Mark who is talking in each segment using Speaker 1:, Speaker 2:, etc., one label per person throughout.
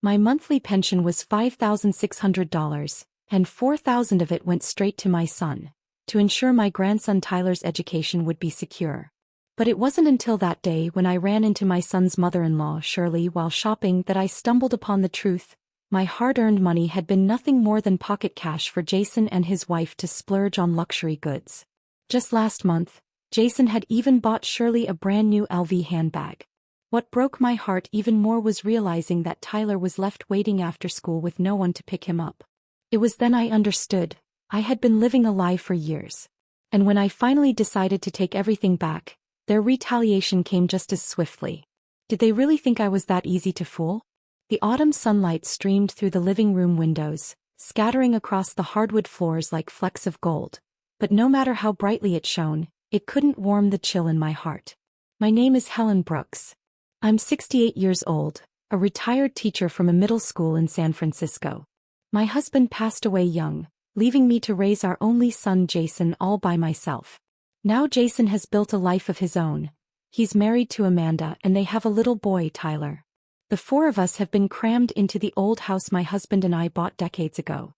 Speaker 1: My monthly pension was $5,600, and $4,000 of it went straight to my son, to ensure my grandson Tyler's education would be secure. But it wasn't until that day when I ran into my son's mother-in-law Shirley while shopping that I stumbled upon the truth. My hard-earned money had been nothing more than pocket cash for Jason and his wife to splurge on luxury goods. Just last month, Jason had even bought Shirley a brand new LV handbag. What broke my heart even more was realizing that Tyler was left waiting after school with no one to pick him up. It was then I understood. I had been living a lie for years. And when I finally decided to take everything back, their retaliation came just as swiftly. Did they really think I was that easy to fool? The autumn sunlight streamed through the living room windows, scattering across the hardwood floors like flecks of gold. But no matter how brightly it shone, it couldn't warm the chill in my heart. My name is Helen Brooks. I'm 68 years old, a retired teacher from a middle school in San Francisco. My husband passed away young, leaving me to raise our only son Jason all by myself. Now Jason has built a life of his own. He's married to Amanda and they have a little boy, Tyler. The four of us have been crammed into the old house my husband and I bought decades ago.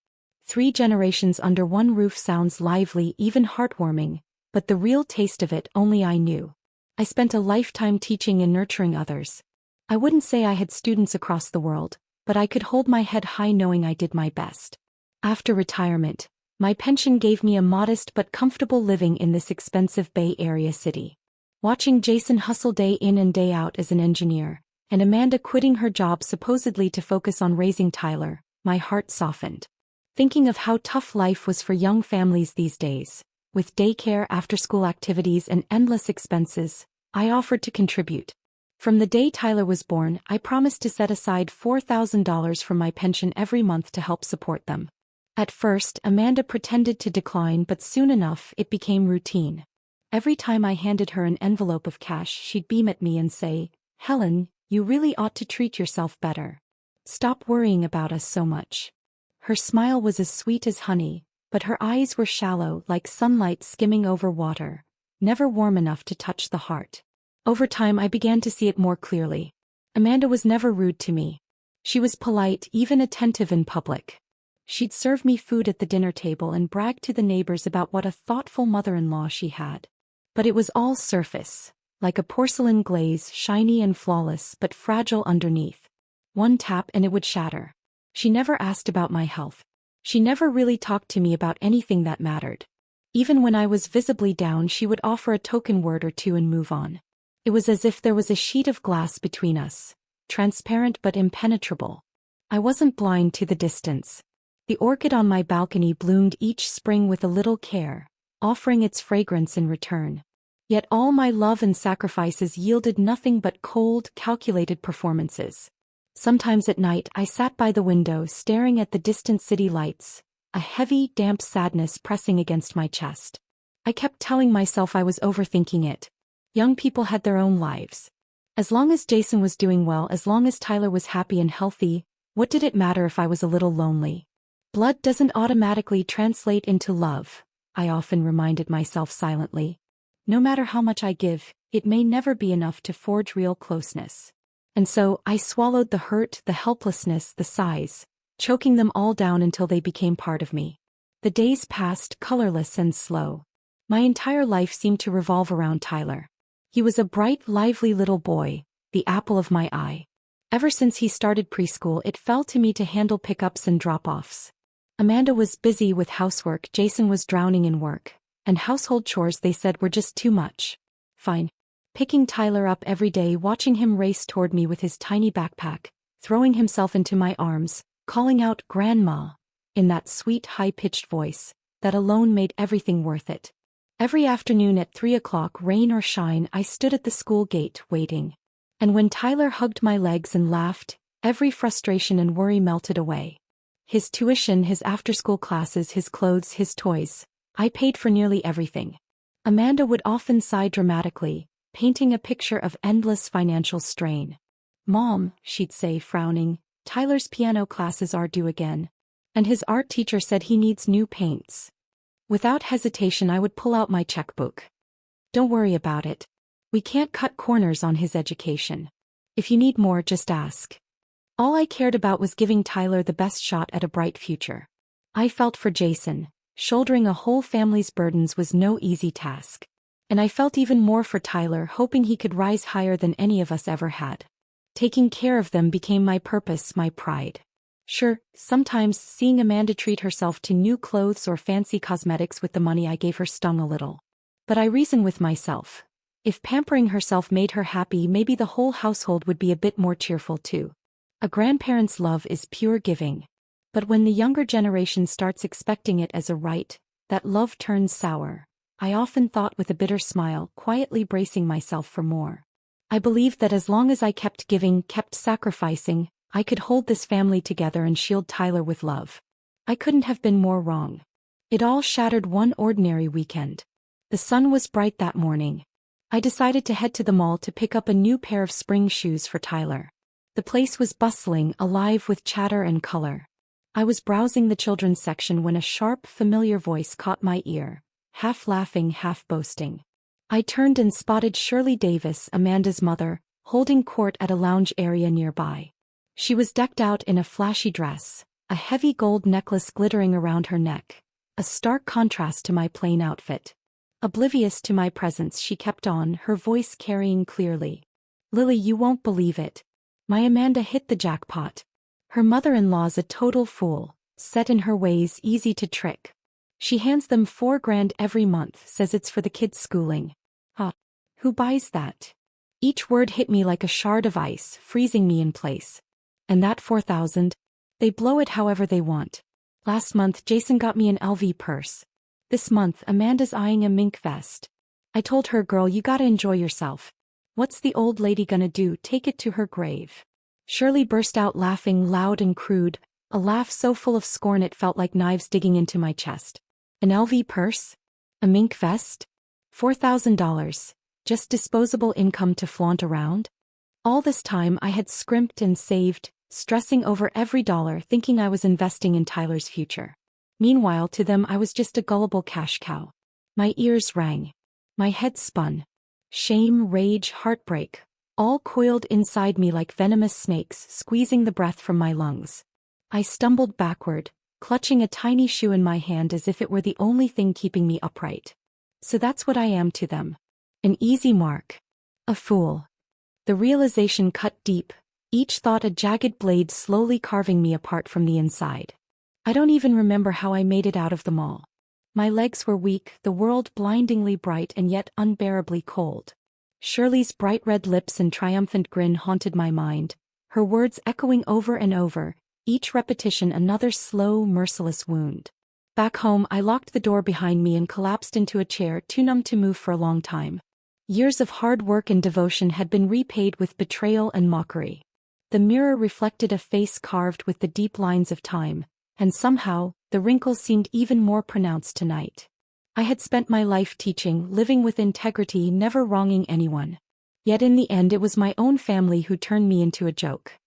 Speaker 1: 3 generations under one roof sounds lively, even heartwarming, but the real taste of it only I knew. I spent a lifetime teaching and nurturing others. I wouldn't say I had students across the world, but I could hold my head high knowing I did my best. After retirement, my pension gave me a modest but comfortable living in this expensive Bay Area city. Watching Jason hustle day in and day out as an engineer, and Amanda quitting her job supposedly to focus on raising Tyler, my heart softened. Thinking of how tough life was for young families these days, with daycare, after-school activities and endless expenses, I offered to contribute. From the day Tyler was born, I promised to set aside $4,000 from my pension every month to help support them. At first, Amanda pretended to decline, but soon enough it became routine. Every time I handed her an envelope of cash, she'd beam at me and say, "Helen, you really ought to treat yourself better. Stop worrying about us so much." Her smile was as sweet as honey, but her eyes were shallow like sunlight skimming over water, never warm enough to touch the heart. Over time I began to see it more clearly. Amanda was never rude to me. She was polite, even attentive in public. She'd serve me food at the dinner table and brag to the neighbors about what a thoughtful mother-in-law she had. But it was all surface, like a porcelain glaze, shiny and flawless but fragile underneath. One tap and it would shatter. She never asked about my health. She never really talked to me about anything that mattered. Even when I was visibly down, she would offer a token word or two and move on. It was as if there was a sheet of glass between us, transparent but impenetrable. I wasn't blind to the distance. The orchid on my balcony bloomed each spring with a little care, offering its fragrance in return. Yet all my love and sacrifices yielded nothing but cold, calculated performances. Sometimes at night I sat by the window staring at the distant city lights, a heavy, damp sadness pressing against my chest. I kept telling myself I was overthinking it. Young people had their own lives. As long as Jason was doing well, as long as Tyler was happy and healthy, what did it matter if I was a little lonely? Blood doesn't automatically translate into love, I often reminded myself silently. No matter how much I give, it may never be enough to forge real closeness. And so, I swallowed the hurt, the helplessness, the sighs, choking them all down until they became part of me. The days passed, colorless and slow. My entire life seemed to revolve around Tyler. He was a bright, lively little boy, the apple of my eye. Ever since he started preschool, it fell to me to handle pickups and drop-offs. Amanda was busy with housework, Jason was drowning in work, and household chores they said were just too much. Fine. Picking Tyler up every day, watching him race toward me with his tiny backpack, throwing himself into my arms, calling out "Grandma," in that sweet high-pitched voice, that alone made everything worth it. Every afternoon at 3 o'clock, rain or shine, I stood at the school gate, waiting. And when Tyler hugged my legs and laughed, every frustration and worry melted away. His tuition, his after-school classes, his clothes, his toys, I paid for nearly everything. Amanda would often sigh dramatically, painting a picture of endless financial strain. "Mom," she'd say, frowning, "Tyler's piano classes are due again. And his art teacher said he needs new paints." Without hesitation I would pull out my checkbook. "Don't worry about it. We can't cut corners on his education. If you need more, just ask." All I cared about was giving Tyler the best shot at a bright future. I felt for Jason. Shouldering a whole family's burdens was no easy task. And I felt even more for Tyler, hoping he could rise higher than any of us ever had. Taking care of them became my purpose, my pride. Sure, sometimes seeing Amanda treat herself to new clothes or fancy cosmetics with the money I gave her stung a little. But I reason with myself. If pampering herself made her happy, maybe the whole household would be a bit more cheerful too. A grandparent's love is pure giving. But when the younger generation starts expecting it as a right, that love turns sour. I often thought with a bitter smile, quietly bracing myself for more. I believed that as long as I kept giving, kept sacrificing, I could hold this family together and shield Tyler with love. I couldn't have been more wrong. It all shattered one ordinary weekend. The sun was bright that morning. I decided to head to the mall to pick up a new pair of spring shoes for Tyler. The place was bustling, alive with chatter and color. I was browsing the children's section when a sharp, familiar voice caught my ear, half laughing, half boasting. I turned and spotted Shirley Davis, Amanda's mother, holding court at a lounge area nearby. She was decked out in a flashy dress, a heavy gold necklace glittering around her neck, a stark contrast to my plain outfit. Oblivious to my presence, she kept on, her voice carrying clearly. "Lily, you won't believe it. My Amanda hit the jackpot. Her mother-in-law's a total fool, set in her ways, easy to trick. She hands them $4,000 every month, says it's for the kids' schooling. Who buys that?" Each word hit me like a shard of ice, freezing me in place. And that $4,000? They blow it however they want. Last month Jason got me an LV purse. This month Amanda's eyeing a mink vest. I told her, "Girl, you gotta enjoy yourself. What's the old lady gonna do? Take it to her grave." Shirley burst out laughing, loud and crude, a laugh so full of scorn it felt like knives digging into my chest. An LV purse? A mink vest? $4,000. Just disposable income to flaunt around? All this time I had scrimped and saved, stressing over every dollar, thinking I was investing in Tyler's future. Meanwhile, to them I was just a gullible cash cow. My ears rang. My head spun. Shame, rage, heartbreak, all coiled inside me like venomous snakes, squeezing the breath from my lungs. I stumbled backward, clutching a tiny shoe in my hand as if it were the only thing keeping me upright. So that's what I am to them. An easy mark. A fool. The realization cut deep, each thought a jagged blade slowly carving me apart from the inside. I don't even remember how I made it out of the mall. My legs were weak, the world blindingly bright and yet unbearably cold. Shirley's bright red lips and triumphant grin haunted my mind, her words echoing over and over, each repetition another slow, merciless wound. Back home, I locked the door behind me and collapsed into a chair, too numb to move for a long time. Years of hard work and devotion had been repaid with betrayal and mockery. The mirror reflected a face carved with the deep lines of time, and somehow, the wrinkles seemed even more pronounced tonight. I had spent my life teaching, living with integrity, never wronging anyone. Yet in the end it was my own family who turned me into a joke.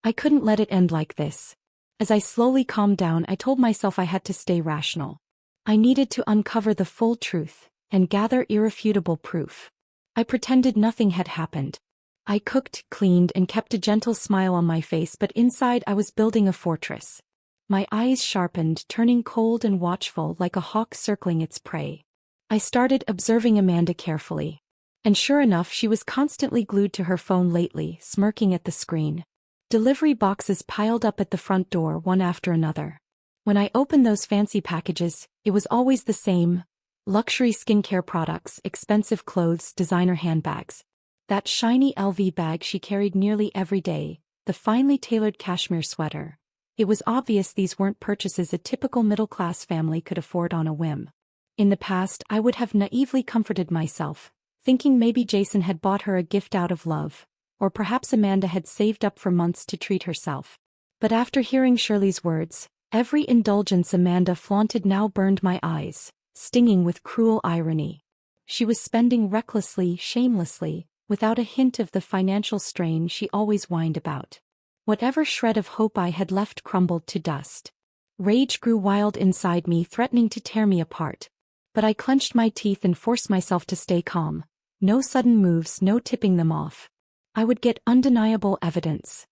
Speaker 1: I couldn't let it end like this. As I slowly calmed down, I told myself I had to stay rational. I needed to uncover the full truth, and gather irrefutable proof. I pretended nothing had happened. I cooked, cleaned, and kept a gentle smile on my face, but inside I was building a fortress. My eyes sharpened, turning cold and watchful like a hawk circling its prey. I started observing Amanda carefully. And sure enough, she was constantly glued to her phone lately, smirking at the screen. Delivery boxes piled up at the front door, one after another. When I opened those fancy packages, it was always the same: luxury skincare products, expensive clothes, designer handbags. That shiny LV bag she carried nearly every day, the finely tailored cashmere sweater. It was obvious these weren't purchases a typical middle-class family could afford on a whim. In the past, I would have naively comforted myself, thinking maybe Jason had bought her a gift out of love, or perhaps Amanda had saved up for months to treat herself. But after hearing Shirley's words, every indulgence Amanda flaunted now burned my eyes, stinging with cruel irony. She was spending recklessly, shamelessly, without a hint of the financial strain she always whined about. Whatever shred of hope I had left crumbled to dust. Rage grew wild inside me, threatening to tear me apart. But I clenched my teeth and forced myself to stay calm. No sudden moves, no tipping them off. I would get undeniable evidence.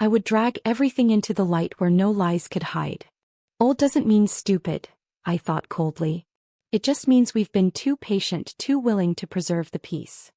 Speaker 1: I would drag everything into the light where no lies could hide. Old doesn't mean stupid, I thought coldly. It just means we've been too patient, too willing to preserve the peace.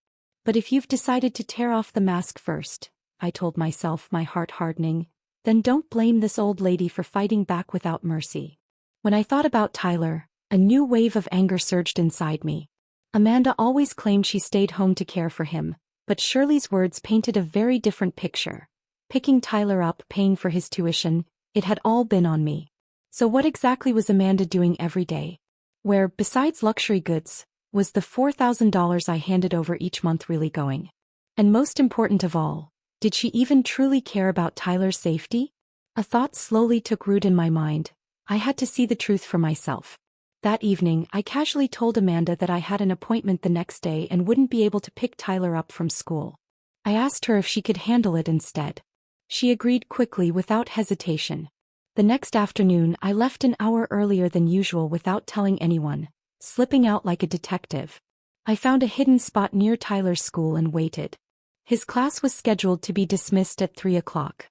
Speaker 1: But if you've decided to tear off the mask first, I told myself, my heart hardening, then don't blame this old lady for fighting back without mercy. When I thought about Tyler, a new wave of anger surged inside me. Amanda always claimed she stayed home to care for him, but Shirley's words painted a very different picture. Picking Tyler up, paying for his tuition, it had all been on me. So what exactly was Amanda doing every day? Where, besides luxury goods, was the $4,000 I handed over each month really going? And most important of all, did she even truly care about Tyler's safety? A thought slowly took root in my mind. I had to see the truth for myself. That evening, I casually told Amanda that I had an appointment the next day and wouldn't be able to pick Tyler up from school. I asked her if she could handle it instead. She agreed quickly without hesitation. The next afternoon, I left an hour earlier than usual without telling anyone, slipping out like a detective. I found a hidden spot near Tyler's school and waited. His class was scheduled to be dismissed at 3 o'clock.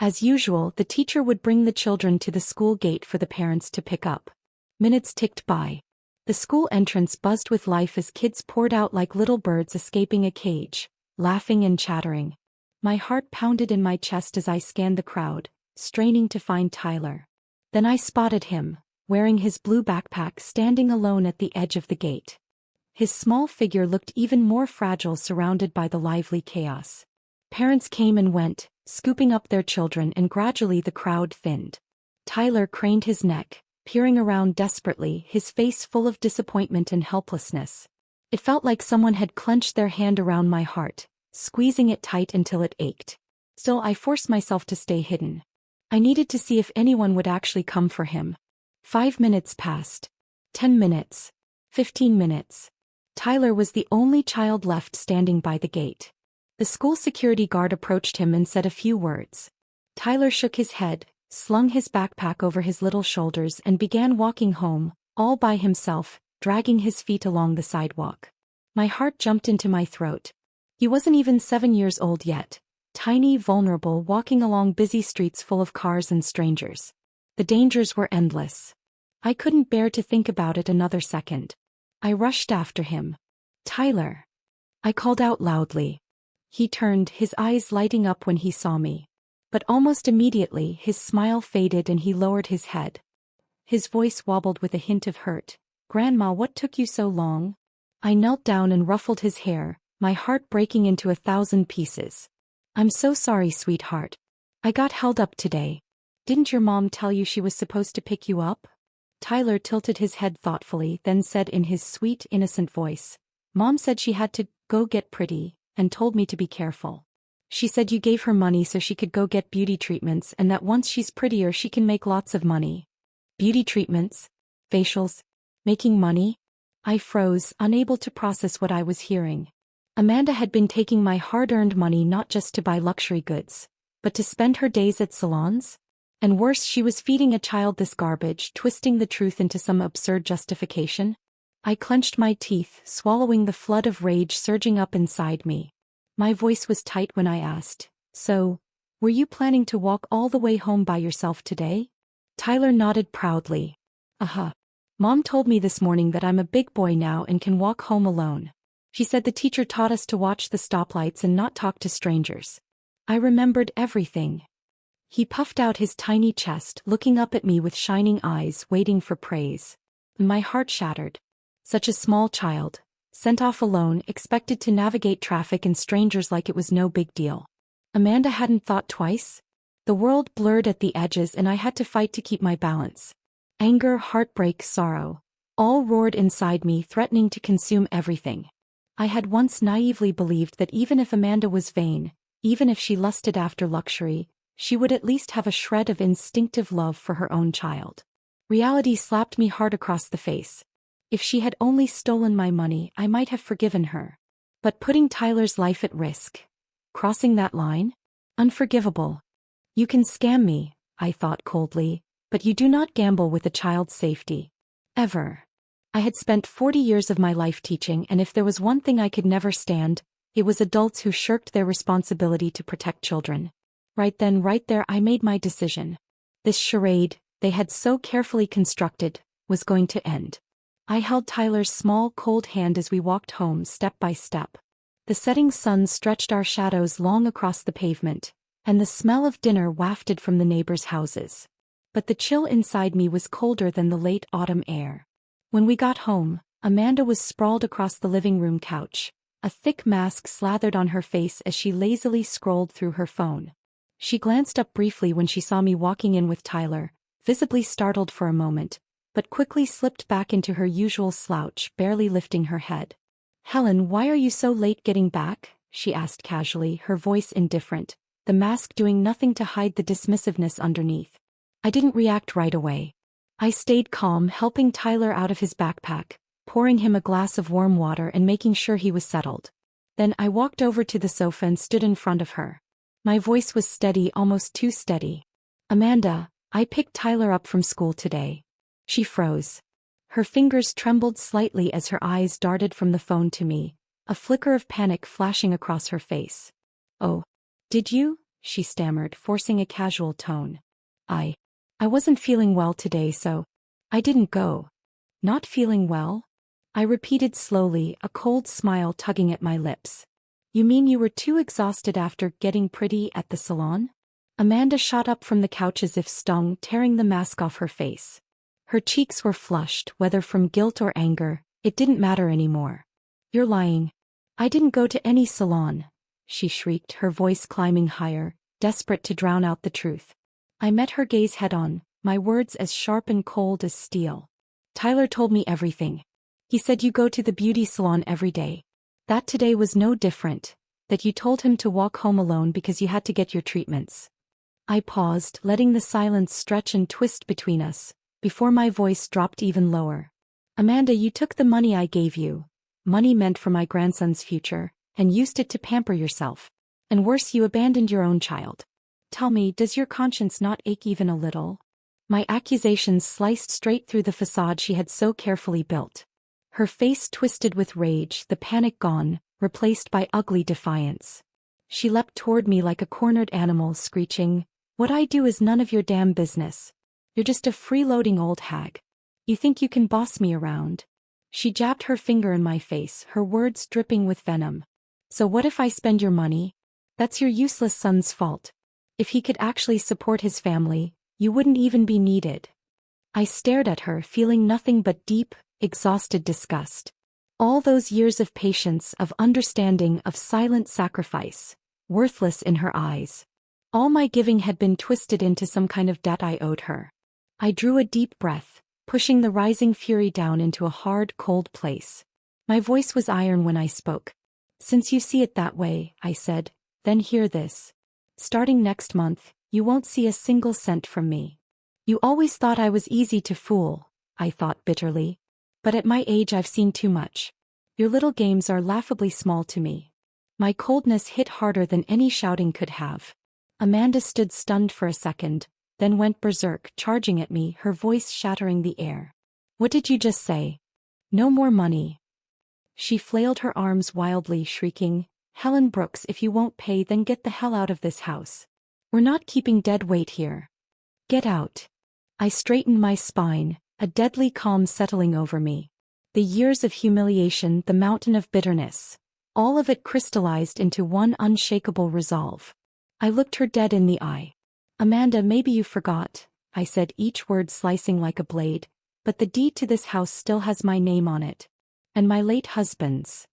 Speaker 1: As usual, the teacher would bring the children to the school gate for the parents to pick up. Minutes ticked by. The school entrance buzzed with life as kids poured out like little birds escaping a cage, laughing and chattering. My heart pounded in my chest as I scanned the crowd, straining to find Tyler. Then I spotted him, wearing his blue backpack, standing alone at the edge of the gate. His small figure looked even more fragile surrounded by the lively chaos. Parents came and went, scooping up their children, and gradually the crowd thinned. Tyler craned his neck, peering around desperately, his face full of disappointment and helplessness. It felt like someone had clenched their hand around my heart, squeezing it tight until it ached. Still, I forced myself to stay hidden. I needed to see if anyone would actually come for him. 5 minutes passed. 10 minutes. 15 minutes. Tyler was the only child left standing by the gate. The school security guard approached him and said a few words. Tyler shook his head, slung his backpack over his little shoulders, and began walking home, all by himself, dragging his feet along the sidewalk. My heart jumped into my throat. He wasn't even 7 years old yet, tiny, vulnerable, walking along busy streets full of cars and strangers. The dangers were endless. I couldn't bear to think about it another second. I rushed after him. Tyler! I called out loudly. He turned, his eyes lighting up when he saw me. But almost immediately his smile faded and he lowered his head. His voice wobbled with a hint of hurt. "Grandma, what took you so long?" I knelt down and ruffled his hair, my heart breaking into 1,000 pieces. "I'm so sorry, sweetheart. I got held up today. Didn't your mom tell you she was supposed to pick you up?" Tyler tilted his head thoughtfully, then said in his sweet, innocent voice, "Mom said she had to go get pretty, and told me to be careful. She said you gave her money so she could go get beauty treatments and that once she's prettier she can make lots of money." Beauty treatments? Facials? Making money? I froze, unable to process what I was hearing. Amanda had been taking my hard-earned money not just to buy luxury goods, but to spend her days at salons? And worse, she was feeding a child this garbage, twisting the truth into some absurd justification? I clenched my teeth, swallowing the flood of rage surging up inside me. My voice was tight when I asked, "So, were you planning to walk all the way home by yourself today?" Tyler nodded proudly. "Uh-huh. Mom told me this morning that I'm a big boy now and can walk home alone. She said the teacher taught us to watch the stoplights and not talk to strangers." I remembered everything. He puffed out his tiny chest, looking up at me with shining eyes, waiting for praise. My heart shattered. Such a small child, sent off alone, expected to navigate traffic and strangers like it was no big deal. Amanda hadn't thought twice? The world blurred at the edges and I had to fight to keep my balance. Anger, heartbreak, sorrow, all roared inside me, threatening to consume everything. I had once naively believed that even if Amanda was vain, even if she lusted after luxury, she would at least have a shred of instinctive love for her own child. Reality slapped me hard across the face. If she had only stolen my money, I might have forgiven her. But putting Tyler's life at risk, crossing that line? Unforgivable. "You can scam me," I thought coldly, "but you do not gamble with a child's safety. Ever." I had spent 40 years of my life teaching, and if there was one thing I could never stand, it was adults who shirked their responsibility to protect children. Right then, right there, I made my decision. This charade, they had so carefully constructed, was going to end. I held Tyler's small, cold hand as we walked home step by step. The setting sun stretched our shadows long across the pavement, and the smell of dinner wafted from the neighbors' houses. But the chill inside me was colder than the late autumn air. When we got home, Amanda was sprawled across the living room couch, a thick mask slathered on her face as she lazily scrolled through her phone. She glanced up briefly when she saw me walking in with Tyler, visibly startled for a moment, but quickly slipped back into her usual slouch, barely lifting her head. "Helen, why are you so late getting back?" she asked casually, her voice indifferent, the mask doing nothing to hide the dismissiveness underneath. I didn't react right away. I stayed calm, helping Tyler out of his backpack, pouring him a glass of warm water and making sure he was settled. Then I walked over to the sofa and stood in front of her. My voice was steady, almost too steady. "Amanda, I picked Tyler up from school today." She froze. Her fingers trembled slightly as her eyes darted from the phone to me, a flicker of panic flashing across her face. "Oh, did you?" she stammered, forcing a casual tone. I wasn't feeling well today, so I didn't go." "Not feeling well?" I repeated slowly, a cold smile tugging at my lips. "You mean you were too exhausted after getting pretty at the salon?" Amanda shot up from the couch as if stung, tearing the mask off her face. Her cheeks were flushed, whether from guilt or anger, it didn't matter anymore. "You're lying. I didn't go to any salon," she shrieked, her voice climbing higher, desperate to drown out the truth. I met her gaze head-on, my words as sharp and cold as steel. "Tyler told me everything. He said you go to the beauty salon every day. That today was no different, that you told him to walk home alone because you had to get your treatments." I paused, letting the silence stretch and twist between us, before my voice dropped even lower. "Amanda, you took the money I gave you, money meant for my grandson's future, and used it to pamper yourself. And worse, you abandoned your own child. Tell me, does your conscience not ache even a little?" My accusations sliced straight through the facade she had so carefully built. Her face twisted with rage, the panic gone, replaced by ugly defiance. She leapt toward me like a cornered animal, screeching, "What I do is none of your damn business. You're just a freeloading old hag. You think you can boss me around?" She jabbed her finger in my face, her words dripping with venom. "So what if I spend your money? That's your useless son's fault. If he could actually support his family, you wouldn't even be needed." I stared at her, feeling nothing but deep, exhausted disgust. All those years of patience, of understanding, of silent sacrifice, worthless in her eyes. All my giving had been twisted into some kind of debt I owed her. I drew a deep breath, pushing the rising fury down into a hard, cold place. My voice was iron when I spoke. "Since you see it that way," I said, "then hear this. Starting next month, you won't see a single cent from me." "You always thought I was easy to fool," I thought bitterly. "But at my age I've seen too much. Your little games are laughably small to me." My coldness hit harder than any shouting could have. Amanda stood stunned for a second, then went berserk, charging at me, her voice shattering the air. "What did you just say? No more money?" She flailed her arms wildly, shrieking, "Helen Brooks, if you won't pay, then get the hell out of this house. We're not keeping dead weight here. Get out." I straightened my spine, a deadly calm settling over me. The years of humiliation, the mountain of bitterness, all of it crystallized into one unshakable resolve. I looked her dead in the eye. "Amanda, maybe you forgot," I said, each word slicing like a blade, "but the deed to this house still has my name on it. And my late husband's."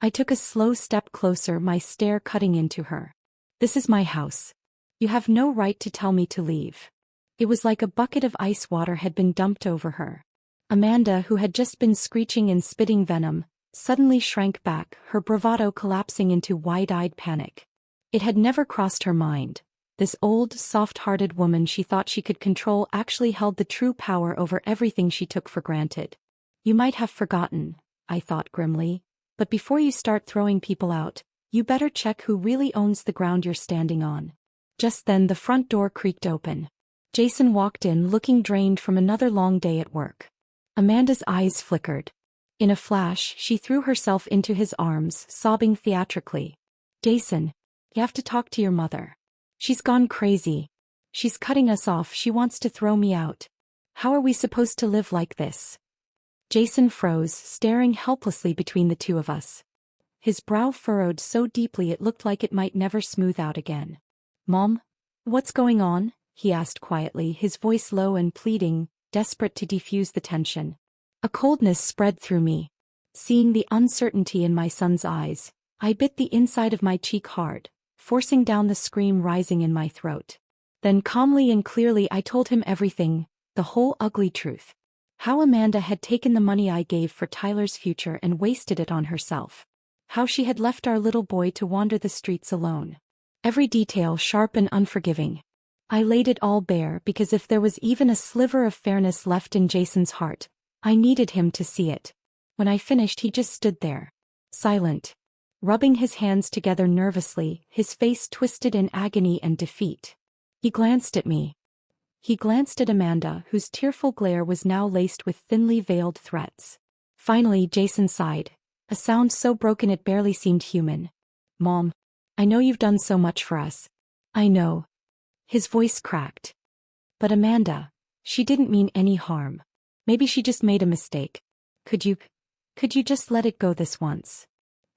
Speaker 1: I took a slow step closer, my stare cutting into her. "This is my house. You have no right to tell me to leave." It was like a bucket of ice water had been dumped over her. Amanda, who had just been screeching and spitting venom, suddenly shrank back, her bravado collapsing into wide-eyed panic. It had never crossed her mind. This old, soft-hearted woman she thought she could control actually held the true power over everything she took for granted. "You might have forgotten," I thought grimly, "but before you start throwing people out, you better check who really owns the ground you're standing on." Just then the front door creaked open. Jason walked in, looking drained from another long day at work. Amanda's eyes flickered. In a flash, she threw herself into his arms, sobbing theatrically. "Jason, you have to talk to your mother." She's gone crazy. She's cutting us off. She wants to throw me out. How are we supposed to live like this? Jason froze, staring helplessly between the two of us. His brow furrowed so deeply it looked like it might never smooth out again. Mom? What's going on? He asked quietly, his voice low and pleading, desperate to defuse the tension. A coldness spread through me. Seeing the uncertainty in my son's eyes, I bit the inside of my cheek hard, forcing down the scream rising in my throat. Then calmly and clearly I told him everything, the whole ugly truth. How Amanda had taken the money I gave for Tyler's future and wasted it on herself. How she had left our little boy to wander the streets alone. Every detail sharp and unforgiving. I laid it all bare because if there was even a sliver of fairness left in Jason's heart, I needed him to see it. When I finished, he just stood there, silent, rubbing his hands together nervously, his face twisted in agony and defeat. He glanced at me. He glanced at Amanda, whose tearful glare was now laced with thinly veiled threats. Finally, Jason sighed, a sound so broken it barely seemed human. Mom, I know you've done so much for us. I know. His voice cracked. But Amanda, she didn't mean any harm. Maybe she just made a mistake. Could you just let it go this once?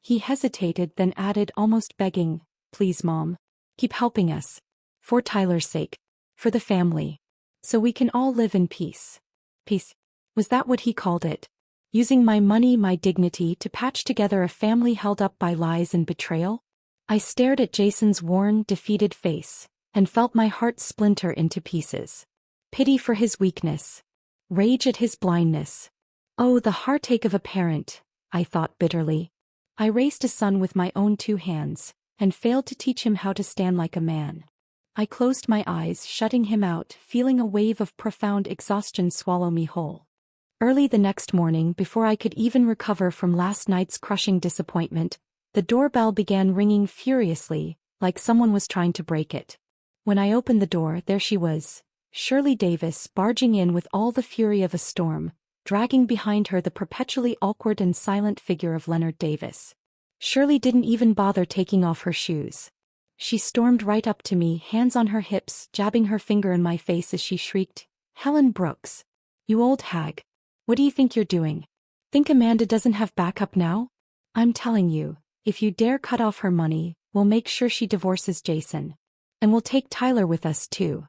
Speaker 1: He hesitated, then added, almost begging, please, Mom. Keep helping us. For Tyler's sake. For the family. So we can all live in peace. Peace. Was that what he called it? Using my money, my dignity to patch together a family held up by lies and betrayal? I stared at Jason's worn, defeated face, and felt my heart splinter into pieces. Pity for his weakness. Rage at his blindness. Oh, the heartache of a parent, I thought bitterly. I raised a son with my own 2 hands, and failed to teach him how to stand like a man. I closed my eyes, shutting him out, feeling a wave of profound exhaustion swallow me whole. Early the next morning, before I could even recover from last night's crushing disappointment, the doorbell began ringing furiously, like someone was trying to break it. When I opened the door, there she was, Shirley Davis, barging in with all the fury of a storm, dragging behind her the perpetually awkward and silent figure of Leonard Davis. Shirley didn't even bother taking off her shoes. She stormed right up to me, hands on her hips, jabbing her finger in my face as she shrieked, Helen Brooks. You old hag. What do you think you're doing? Think Amanda doesn't have backup now? I'm telling you, if you dare cut off her money, we'll make sure she divorces Jason. And we'll take Tyler with us too.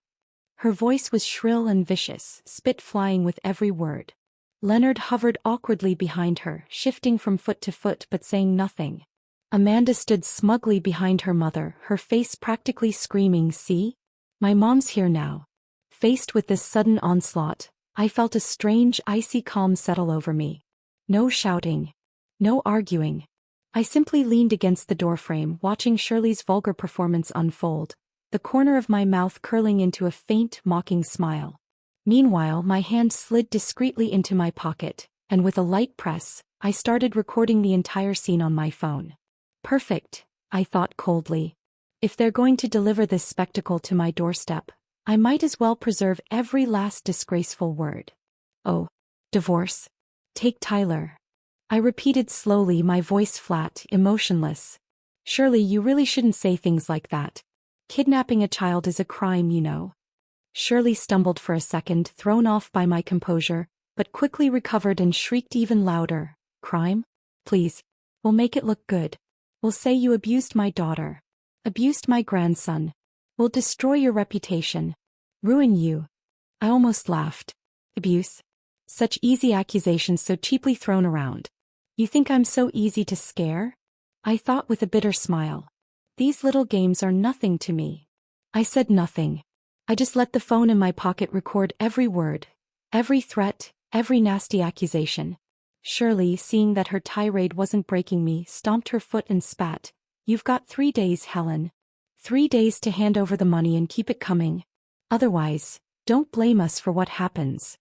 Speaker 1: Her voice was shrill and vicious, spit flying with every word. Leonard hovered awkwardly behind her, shifting from foot to foot but saying nothing. Amanda stood smugly behind her mother, her face practically screaming, see? My mom's here now. Faced with this sudden onslaught, I felt a strange, icy calm settle over me. No shouting. No arguing. I simply leaned against the doorframe, watching Shirley's vulgar performance unfold, the corner of my mouth curling into a faint, mocking smile. Meanwhile, my hand slid discreetly into my pocket, and with a light press, I started recording the entire scene on my phone. Perfect, I thought coldly. If they're going to deliver this spectacle to my doorstep, I might as well preserve every last disgraceful word. Oh, divorce. Take Tyler. I repeated slowly, my voice flat, emotionless. Shirley, you really shouldn't say things like that. Kidnapping a child is a crime, you know. Shirley stumbled for a second, thrown off by my composure, but quickly recovered and shrieked even louder. Crime? Please. We'll make it look good. We'll say you abused my daughter. Abused my grandson. We'll destroy your reputation. Ruin you. I almost laughed. Abuse? Such easy accusations so cheaply thrown around. You think I'm so easy to scare? I thought with a bitter smile. These little games are nothing to me. I said nothing. I just let the phone in my pocket record every word, every threat, every nasty accusation. Shirley, seeing that her tirade wasn't breaking me, stomped her foot and spat. You've got 3 days, Helen. 3 days to hand over the money and keep it coming. Otherwise, don't blame us for what happens.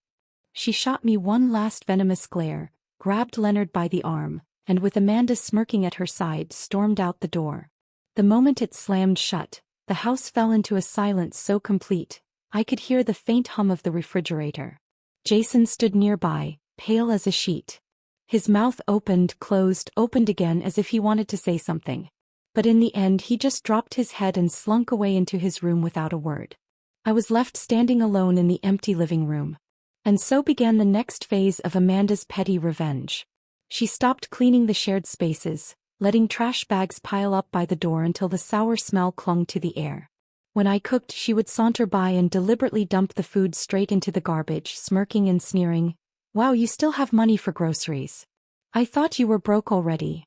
Speaker 1: She shot me one last venomous glare, grabbed Leonard by the arm, and with Amanda smirking at her side, stormed out the door. The moment it slammed shut, the house fell into a silence so complete, I could hear the faint hum of the refrigerator. Jason stood nearby, pale as a sheet. His mouth opened, closed, opened again as if he wanted to say something. But in the end he just dropped his head and slunk away into his room without a word. I was left standing alone in the empty living room. And so began the next phase of Amanda's petty revenge. She stopped cleaning the shared spaces, letting trash bags pile up by the door until the sour smell clung to the air. When I cooked, she would saunter by and deliberately dump the food straight into the garbage, smirking and sneering. "Wow, you still have money for groceries. I thought you were broke already."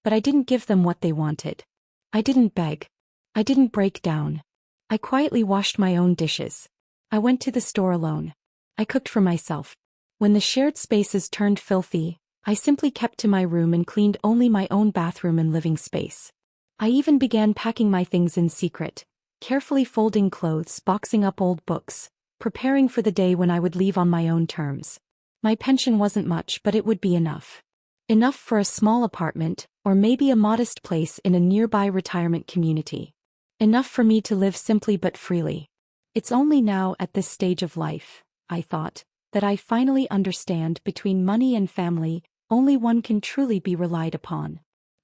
Speaker 1: But I didn't give them what they wanted. I didn't beg. I didn't break down. I quietly washed my own dishes. I went to the store alone. I cooked for myself. When the shared spaces turned filthy, I simply kept to my room and cleaned only my own bathroom and living space. I even began packing my things in secret, carefully folding clothes, boxing up old books, preparing for the day when I would leave on my own terms. My pension wasn't much, but it would be enough. Enough for a small apartment, or maybe a modest place in a nearby retirement community. Enough for me to live simply but freely. It's only now at this stage of life, I thought, that I finally understand between money and family, only one can truly be relied upon.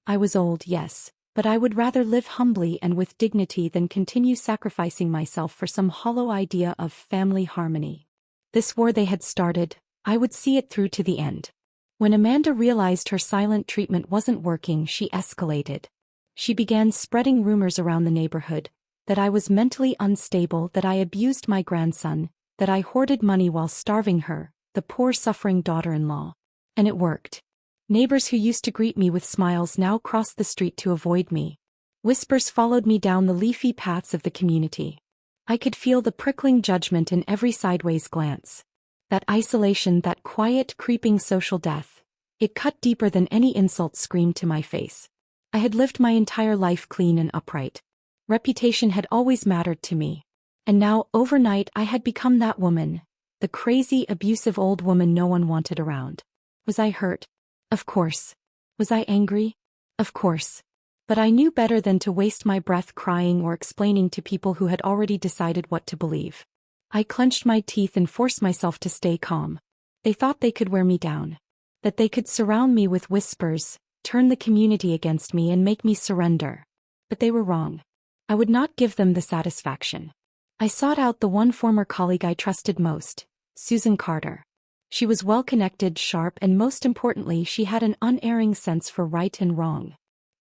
Speaker 1: I was old, yes, but I would rather live humbly and with dignity than continue sacrificing myself for some hollow idea of family harmony. This war they had started, I would see it through to the end. When Amanda realized her silent treatment wasn't working, she escalated. She began spreading rumors around the neighborhood, that I was mentally unstable, that I abused my grandson, that I hoarded money while starving her, the poor suffering daughter-in-law. And it worked. Neighbors who used to greet me with smiles now crossed the street to avoid me. Whispers followed me down the leafy paths of the community. I could feel the prickling judgment in every sideways glance. That isolation, that quiet, creeping social death. It cut deeper than any insult screamed to my face. I had lived my entire life clean and upright. Reputation had always mattered to me. And now, overnight, I had become that woman, the crazy, abusive old woman no one wanted around. Was I hurt? Of course. Was I angry? Of course. But I knew better than to waste my breath crying or explaining to people who had already decided what to believe. I clenched my teeth and forced myself to stay calm. They thought they could wear me down. That they could surround me with whispers, turn the community against me and make me surrender. But they were wrong. I would not give them the satisfaction. I sought out the one former colleague I trusted most, Susan Carter. She was well-connected, sharp, and most importantly, she had an unerring sense for right and wrong.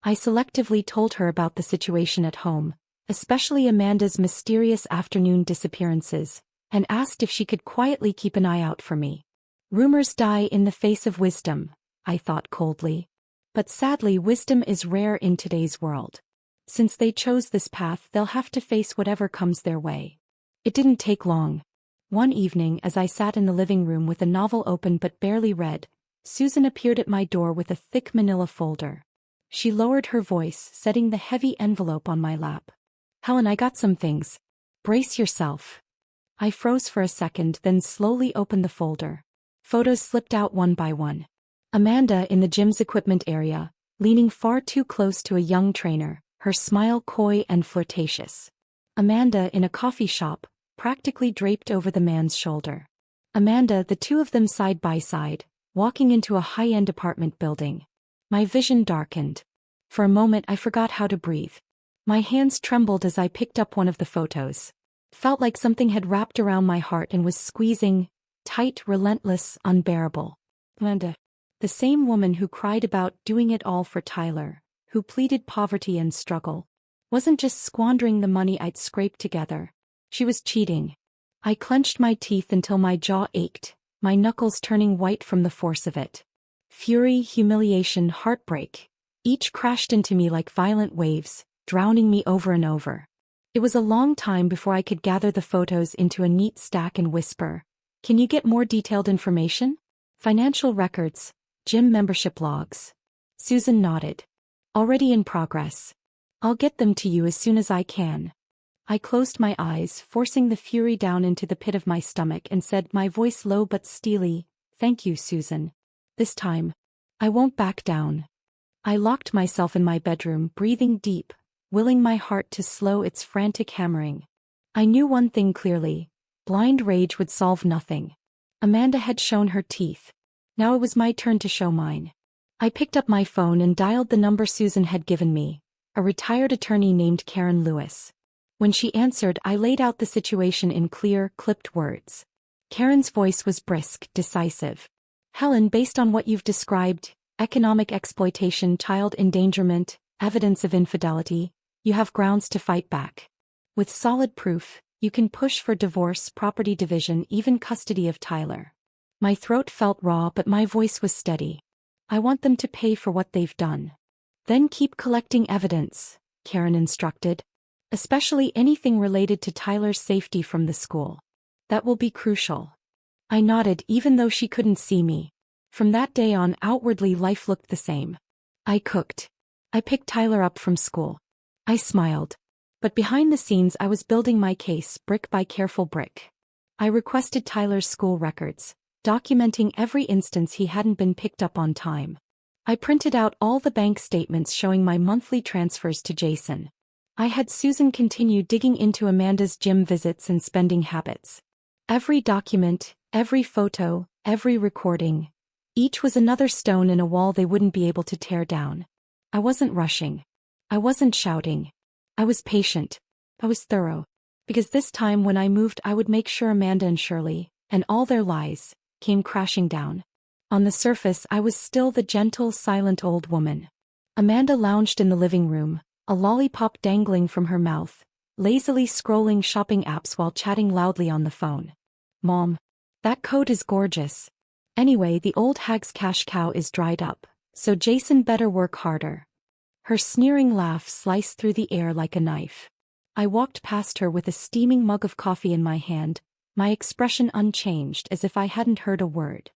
Speaker 1: I selectively told her about the situation at home, especially Amanda's mysterious afternoon disappearances, and asked if she could quietly keep an eye out for me. Rumors die in the face of wisdom, I thought coldly. But sadly, wisdom is rare in today's world. Since they chose this path, they'll have to face whatever comes their way. It didn't take long. One evening, as I sat in the living room with a novel open but barely read, Susan appeared at my door with a thick manila folder. She lowered her voice, setting the heavy envelope on my lap. "Helen, I got some things. Brace yourself." I froze for a second, then slowly opened the folder. Photos slipped out one by one. Amanda in the gym's equipment area, leaning far too close to a young trainer, her smile coy and flirtatious. Amanda in a coffee shop, practically draped over the man's shoulder. Amanda, the two of them side by side, walking into a high-end apartment building. My vision darkened. For a moment I forgot how to breathe. My hands trembled as I picked up one of the photos. Felt like something had wrapped around my heart and was squeezing, tight, relentless, unbearable. Amanda. The same woman who cried about doing it all for Tyler, who pleaded poverty and struggle, wasn't just squandering the money I'd scraped together. She was cheating. I clenched my teeth until my jaw ached, my knuckles turning white from the force of it. Fury, humiliation, heartbreak. Each crashed into me like violent waves, drowning me over and over. It was a long time before I could gather the photos into a neat stack and whisper, "Can you get more detailed information? Financial records, gym membership logs." Susan nodded. "Already in progress. I'll get them to you as soon as I can." I closed my eyes, forcing the fury down into the pit of my stomach, and said, my voice low but steely, "Thank you, Susan. This time, I won't back down." I locked myself in my bedroom, breathing deep, willing my heart to slow its frantic hammering. I knew one thing clearly: blind rage would solve nothing. Amanda had shown her teeth. Now it was my turn to show mine. I picked up my phone and dialed the number Susan had given me, a retired attorney named Karen Lewis. When she answered, I laid out the situation in clear, clipped words. Karen's voice was brisk, decisive. Helen, based on what you've described, economic exploitation, child endangerment, evidence of infidelity, you have grounds to fight back. With solid proof, you can push for divorce, property division, even custody of Tyler. My throat felt raw, but my voice was steady. I want them to pay for what they've done. Then keep collecting evidence, Karen instructed. Especially anything related to Tyler's safety from the school. That will be crucial. I nodded even though she couldn't see me. From that day on, outwardly life looked the same. I cooked. I picked Tyler up from school. I smiled. But behind the scenes I was building my case, brick by careful brick. I requested Tyler's school records, documenting every instance he hadn't been picked up on time. I printed out all the bank statements showing my monthly transfers to Jason. I had Susan continue digging into Amanda's gym visits and spending habits. Every document, every photo, every recording. Each was another stone in a wall they wouldn't be able to tear down. I wasn't rushing. I wasn't shouting. I was patient. I was thorough. Because this time when I moved I would make sure Amanda and Shirley, and all their lies, came crashing down. On the surface I was still the gentle, silent old woman. Amanda lounged in the living room, a lollipop dangling from her mouth, lazily scrolling shopping apps while chatting loudly on the phone. Mom, that coat is gorgeous. Anyway, the old hag's cash cow is dried up, so Jason better work harder. Her sneering laugh sliced through the air like a knife. I walked past her with a steaming mug of coffee in my hand, my expression unchanged as if I hadn't heard a word.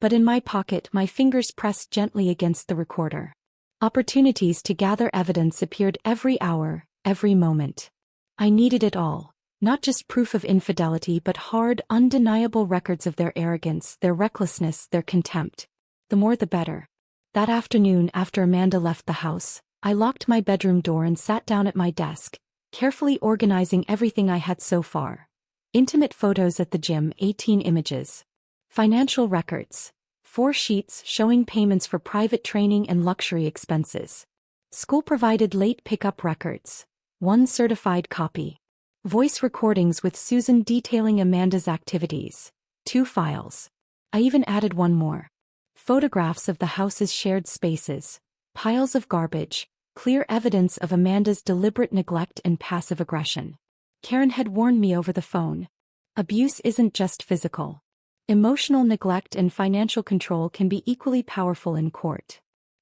Speaker 1: But in my pocket my fingers pressed gently against the recorder. Opportunities to gather evidence appeared every hour, every moment. I needed it all, not just proof of infidelity but hard, undeniable records of their arrogance, their recklessness, their contempt. The more the better. That afternoon after Amanda left the house, I locked my bedroom door and sat down at my desk, carefully organizing everything I had so far. Intimate photos at the gym, 18 images. Financial records. 4 sheets showing payments for private training and luxury expenses. School-provided late pickup records. 1 certified copy. Voice recordings with Susan detailing Amanda's activities. 2 files. I even added 1 more. Photographs of the house's shared spaces. Piles of garbage. Clear evidence of Amanda's deliberate neglect and passive aggression. Karen had warned me over the phone. Abuse isn't just physical. Emotional neglect and financial control can be equally powerful in court.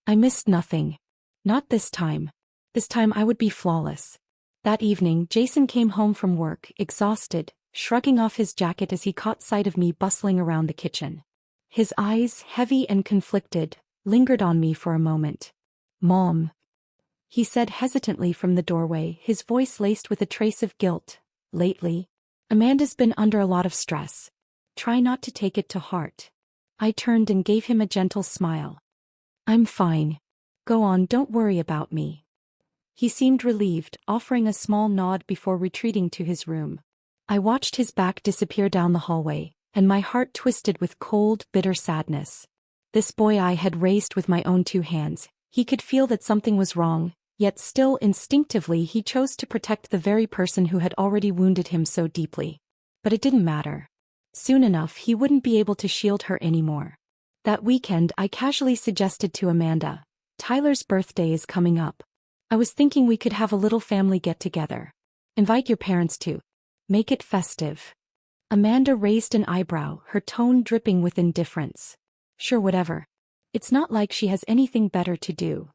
Speaker 1: I missed nothing. Not this time. This time I would be flawless. That evening, Jason came home from work, exhausted, shrugging off his jacket as he caught sight of me bustling around the kitchen. His eyes, heavy and conflicted, lingered on me for a moment. Mom, he said hesitantly from the doorway, his voice laced with a trace of guilt. Lately, Amanda's been under a lot of stress. Try not to take it to heart. I turned and gave him a gentle smile. I'm fine. Go on, don't worry about me. He seemed relieved, offering a small nod before retreating to his room. I watched his back disappear down the hallway, and my heart twisted with cold, bitter sadness. This boy I had raised with my own 2 hands, he could feel that something was wrong, yet still instinctively he chose to protect the very person who had already wounded him so deeply. But it didn't matter. Soon enough he wouldn't be able to shield her anymore. That weekend I casually suggested to Amanda, Tyler's birthday is coming up. I was thinking we could have a little family get-together. Invite your parents too. Make it festive. Amanda raised an eyebrow, her tone dripping with indifference. Sure, whatever. It's not like she has anything better to do.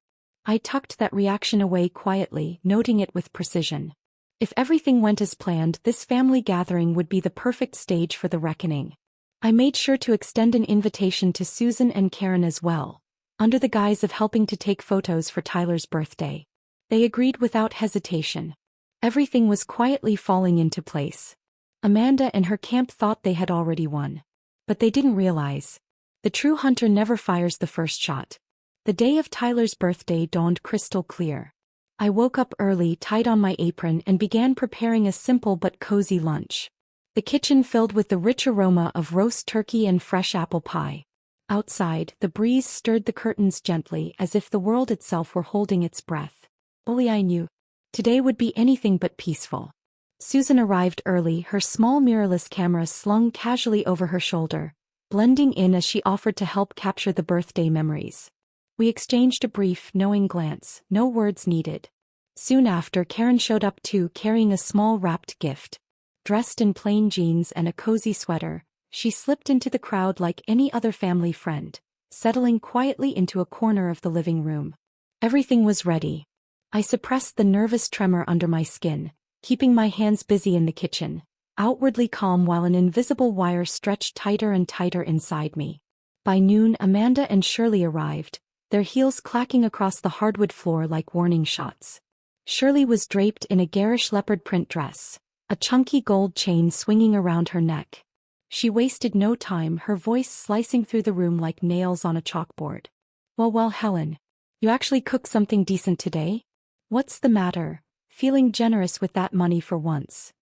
Speaker 1: I tucked that reaction away quietly, noting it with precision. If everything went as planned, this family gathering would be the perfect stage for the reckoning. I made sure to extend an invitation to Susan and Karen as well, under the guise of helping to take photos for Tyler's birthday. They agreed without hesitation. Everything was quietly falling into place. Amanda and her camp thought they had already won. But they didn't realize. The true hunter never fires the first shot. The day of Tyler's birthday dawned crystal clear. I woke up early, tied on my apron, and began preparing a simple but cozy lunch. The kitchen filled with the rich aroma of roast turkey and fresh apple pie. Outside, the breeze stirred the curtains gently as if the world itself were holding its breath. Only I knew today would be anything but peaceful. Susan arrived early, her small mirrorless camera slung casually over her shoulder, blending in as she offered to help capture the birthday memories. We exchanged a brief, knowing glance, no words needed. Soon after, Karen showed up too, carrying a small wrapped gift. Dressed in plain jeans and a cozy sweater, she slipped into the crowd like any other family friend, settling quietly into a corner of the living room. Everything was ready. I suppressed the nervous tremor under my skin, keeping my hands busy in the kitchen, outwardly calm while an invisible wire stretched tighter and tighter inside me. By noon, Amanda and Shirley arrived, their heels clacking across the hardwood floor like warning shots. Shirley was draped in a garish leopard print dress, a chunky gold chain swinging around her neck. She wasted no time, her voice slicing through the room like nails on a chalkboard. Well, Helen. You actually cooked something decent today? What's the matter? Feeling generous with that money for once.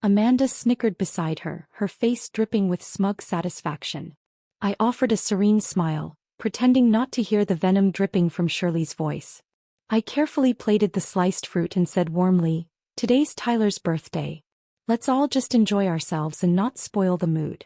Speaker 1: Amanda snickered beside her, her face dripping with smug satisfaction. I offered a serene smile, pretending not to hear the venom dripping from Shirley's voice. I carefully plated the sliced fruit and said warmly, "Today's Tyler's birthday. Let's all just enjoy ourselves and not spoil the mood."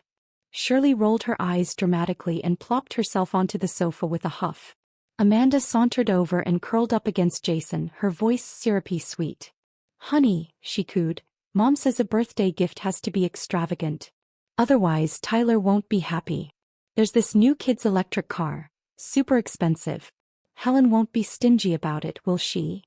Speaker 1: Shirley rolled her eyes dramatically and plopped herself onto the sofa with a huff. Amanda sauntered over and curled up against Jason, her voice syrupy sweet. "Honey," she cooed, "Mom says a birthday gift has to be extravagant. Otherwise, Tyler won't be happy. There's this new kid's electric car, super expensive. Helen won't be stingy about it, will she?"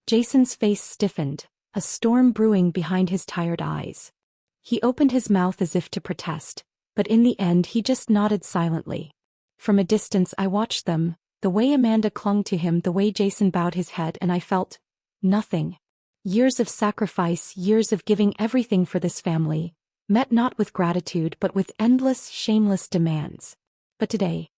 Speaker 1: Jason's face stiffened, a storm brewing behind his tired eyes. He opened his mouth as if to protest, but in the end he just nodded silently. From a distance I watched them, the way Amanda clung to him, the way Jason bowed his head, and I felt nothing. Years of sacrifice, years of giving everything for this family, met not with gratitude but with endless, shameless demands. But today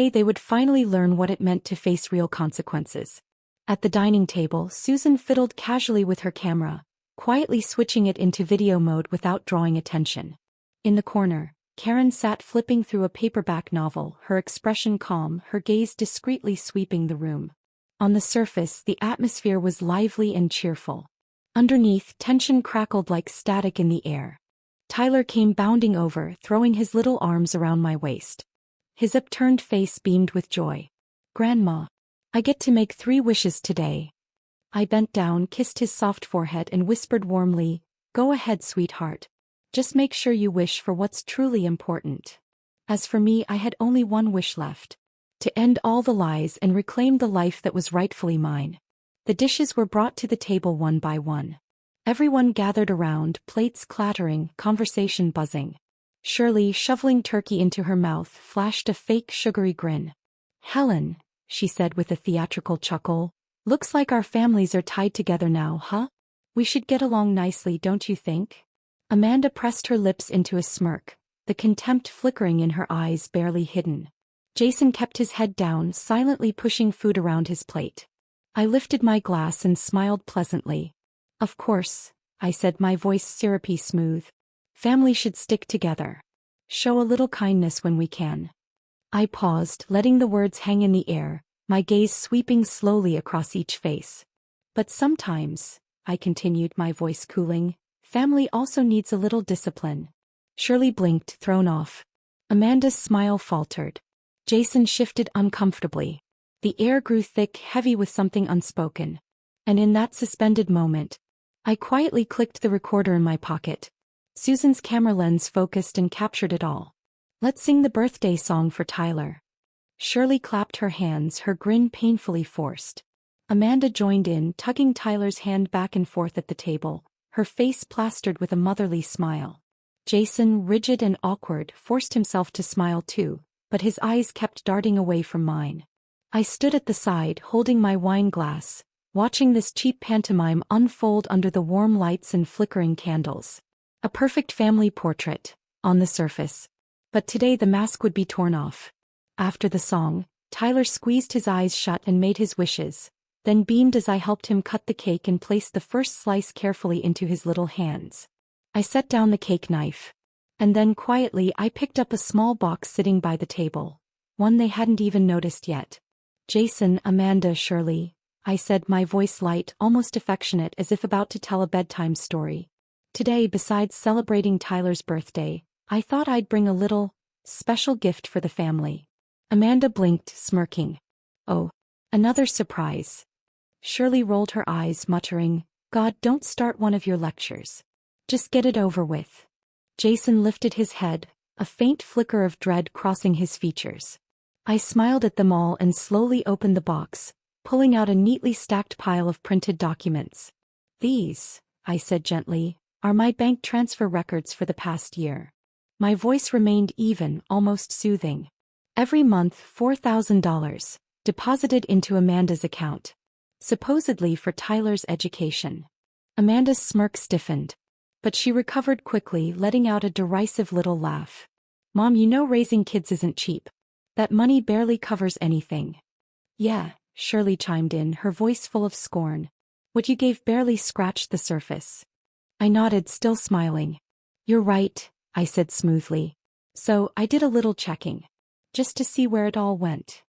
Speaker 1: they would finally learn what it meant to face real consequences. At the dining table, Susan fiddled casually with her camera, quietly switching it into video mode without drawing attention. In the corner, Karen sat flipping through a paperback novel, her expression calm, her gaze discreetly sweeping the room. On the surface, the atmosphere was lively and cheerful. Underneath, tension crackled like static in the air. Tyler came bounding over, throwing his little arms around my waist. His upturned face beamed with joy. "Grandma, I get to make 3 wishes today." I bent down, kissed his soft forehead and whispered warmly, "Go ahead, sweetheart. Just make sure you wish for what's truly important." As for me, I had only one wish left. To end all the lies and reclaim the life that was rightfully mine. The dishes were brought to the table one by one. Everyone gathered around, plates clattering, conversation buzzing. Shirley, shoveling turkey into her mouth, flashed a fake sugary grin. "Helen," she said with a theatrical chuckle, "looks like our families are tied together now, huh? We should get along nicely, don't you think?" Amanda pressed her lips into a smirk, the contempt flickering in her eyes barely hidden. Jason kept his head down, silently pushing food around his plate. I lifted my glass and smiled pleasantly. "Of course," I said, my voice syrupy smooth. "Family should stick together. Show a little kindness when we can." I paused, letting the words hang in the air, my gaze sweeping slowly across each face. "But sometimes," I continued, my voice cooling, "family also needs a little discipline." Shirley blinked, thrown off. Amanda's smile faltered. Jason shifted uncomfortably. The air grew thick, heavy with something unspoken. And in that suspended moment, I quietly clicked the recorder in my pocket. Susan's camera lens focused and captured it all. "Let's sing the birthday song for Tyler." Shirley clapped her hands, her grin painfully forced. Amanda joined in, tugging Tyler's hand back and forth at the table, her face plastered with a motherly smile. Jason, rigid and awkward, forced himself to smile too, but his eyes kept darting away from mine. I stood at the side, holding my wine glass, watching this cheap pantomime unfold under the warm lights and flickering candles. A perfect family portrait, on the surface. But today the mask would be torn off. After the song, Tyler squeezed his eyes shut and made his wishes, then beamed as I helped him cut the cake and placed the first slice carefully into his little hands. I set down the cake knife. And then quietly I picked up a small box sitting by the table, one they hadn't even noticed yet. "Jason, Amanda, Shirley, I said, my voice light, almost affectionate, as if about to tell a bedtime story. Today, besides celebrating Tyler's birthday, I thought I'd bring a little, special gift for the family. Amanda blinked, smirking. Oh, another surprise. Shirley rolled her eyes, muttering, God, don't start one of your lectures. Just get it over with. Jason lifted his head, a faint flicker of dread crossing his features. I smiled at them all and slowly opened the box, pulling out a neatly stacked pile of printed documents. These, I said gently, are my bank transfer records for the past year. My voice remained even, almost soothing. Every month $4,000, deposited into Amanda's account. Supposedly for Tyler's education. Amanda's smirk stiffened. But she recovered quickly, letting out a derisive little laugh. Mom, you know raising kids isn't cheap. That money barely covers anything. Yeah, Shirley chimed in, her voice full of scorn. What you gave barely scratched the surface. I nodded, still smiling. You're right, I said smoothly. So, I did a little checking. Just to see where it all went.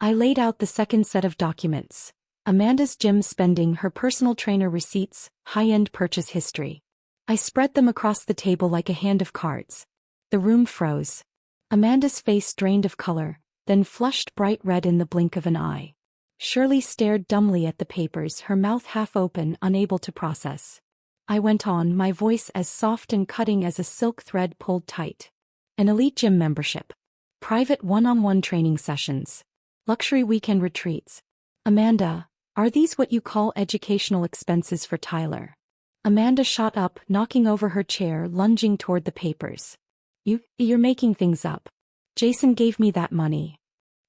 Speaker 1: I laid out the second set of documents. Amanda's gym spending, her personal trainer receipts, high-end purchase history. I spread them across the table like a hand of cards. The room froze. Amanda's face drained of color, then flushed bright red in the blink of an eye. Shirley stared dumbly at the papers, her mouth half open, unable to process. I went on, my voice as soft and cutting as a silk thread pulled tight. An elite gym membership. Private one-on-one training sessions. Luxury weekend retreats. Amanda, are these what you call educational expenses for Tyler? Amanda shot up, knocking over her chair, lunging toward the papers. You're making things up. Jason gave me that money.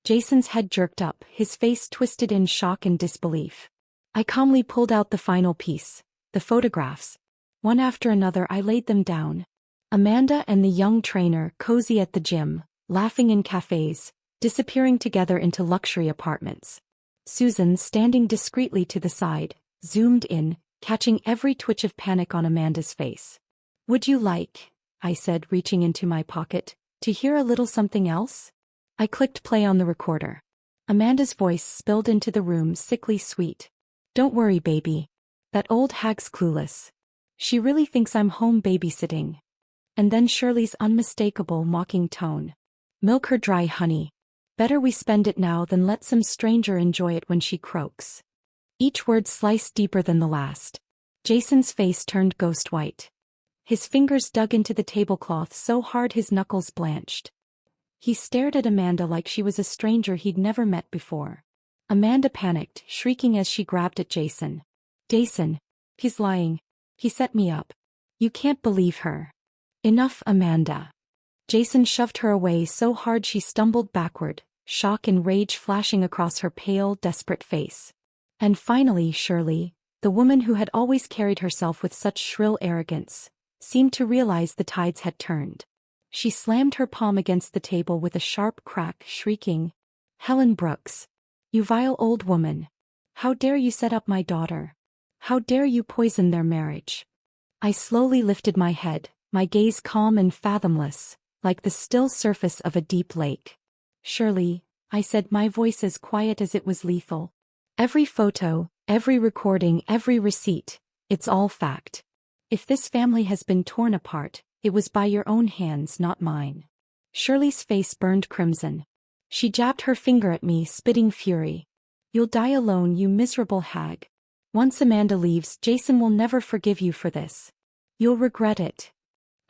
Speaker 1: Jason's head jerked up, his face twisted in shock and disbelief. I calmly pulled out the final piece. The photographs. One after another I laid them down. Amanda and the young trainer, cozy at the gym, laughing in cafes, disappearing together into luxury apartments. Susan, standing discreetly to the side, zoomed in, catching every twitch of panic on Amanda's face. Would you like, I said, reaching into my pocket, to hear a little something else? I clicked play on the recorder. Amanda's voice spilled into the room, sickly sweet. Don't worry, baby. That old hag's clueless. She really thinks I'm home babysitting. And then Shirley's unmistakable mocking tone. Milk her dry, honey. Better we spend it now than let some stranger enjoy it when she croaks. Each word sliced deeper than the last. Jason's face turned ghost white. His fingers dug into the tablecloth so hard his knuckles blanched. He stared at Amanda like she was a stranger he'd never met before. Amanda panicked, shrieking as she grabbed at Jason. Jason, he's lying. He set me up. You can't believe her. Enough, Amanda. Jason shoved her away so hard she stumbled backward, shock and rage flashing across her pale, desperate face. And finally, Shirley, the woman who had always carried herself with such shrill arrogance, seemed to realize the tides had turned. She slammed her palm against the table with a sharp crack, shrieking, Helen Brooks. You vile old woman. How dare you set up my daughter? How dare you poison their marriage? I slowly lifted my head, my gaze calm and fathomless, like the still surface of a deep lake. Shirley, I said, my voice as quiet as it was lethal. Every photo, every recording, every receipt, it's all fact. If this family has been torn apart, it was by your own hands, not mine. Shirley's face burned crimson. She jabbed her finger at me, spitting fury. You'll die alone, you miserable hag. Once Amanda leaves, Jason will never forgive you for this. You'll regret it.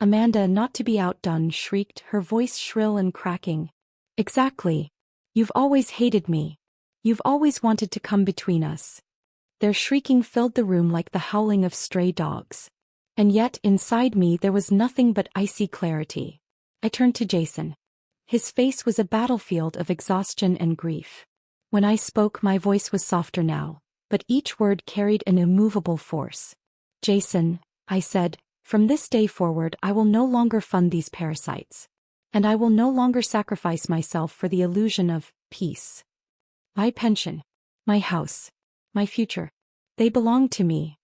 Speaker 1: Amanda, not to be outdone, shrieked, her voice shrill and cracking. Exactly. You've always hated me. You've always wanted to come between us. Their shrieking filled the room like the howling of stray dogs. And yet, inside me there was nothing but icy clarity. I turned to Jason. His face was a battlefield of exhaustion and grief. When I spoke, my voice was softer now, but each word carried an immovable force. Jason, I said, from this day forward I will no longer fund these parasites. And I will no longer sacrifice myself for the illusion of peace. My pension, my house, my future, they belong to me.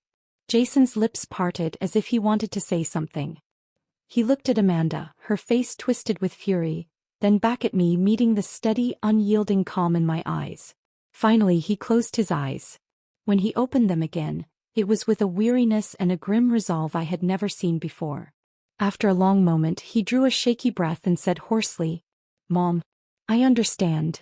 Speaker 1: Jason's lips parted as if he wanted to say something. He looked at Amanda, her face twisted with fury, then back at me, meeting the steady, unyielding calm in my eyes. Finally he closed his eyes. When he opened them again, it was with a weariness and a grim resolve I had never seen before. After a long moment he drew a shaky breath and said hoarsely, "Mom, I understand."